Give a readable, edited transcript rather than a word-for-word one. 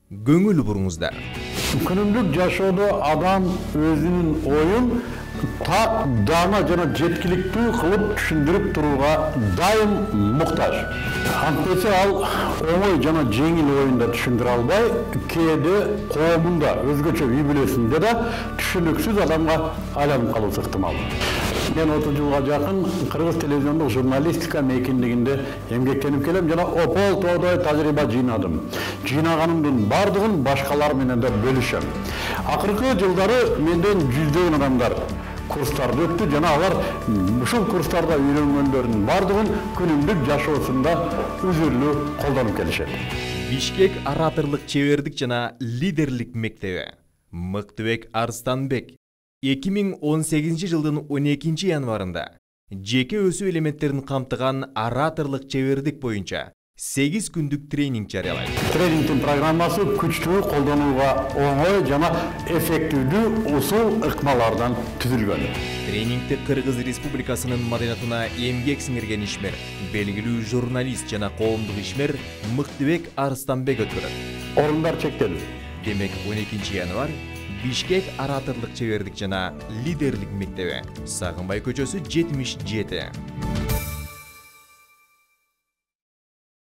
көңүл буруңуздар. Күнүмдүк жашоодо адам өзүнүн оюн так дана жана жеткиликтүү кылып түшүндүрүп турууга дайым муктаж. Антесе ал оңой жана жеңил оюнда түшүндүрө албай, кээде коомунда өзгөчө үй бүлөсүндө да түшүнүксүз адамга айланып калуусу ыктымал. Мен 30 жылга жакын кыргыз телевизиондук журналистика мейкиндигинде эмгектенип келем жана опол тоодой тажрыйба жыйнадым. Жыйнаганымдын бардыгын башкалар менен да бөлүшөм. Акыркы жылдары менден жүздөгөн адамдар курстарды өттү жана алар ушул курстарда үйрөнгөндөрдүн бардыгын күнүмдүк жашоосунда үзүрлүү колдонуп келишет. Бишкек ораторлук чебердик жана лидерлик мектеби. Мыктыбек Арстанбек 2018 жылдын 12 январында жеке өсүү элементтерин камтыган ораторлук чебердик боюнча 8 күндүк тренинг жарыялайт. Тренингдин программасы күчтүү колдонууга оңой жана эффективдүү усул ыкмалардан түзүлгөн. Тренингти Кыргыз Республикасынын маданиятына эмгек сиңирген ишмер, белгилүү журналист жана коомдук ишмер Мыктыбек Арстанбек өткөрөт. Орундар чектелүү. Демек 12 январ Бишкек ораторлук чебердик жана лидерлик мектеби, Сагынбай көчөсү 77.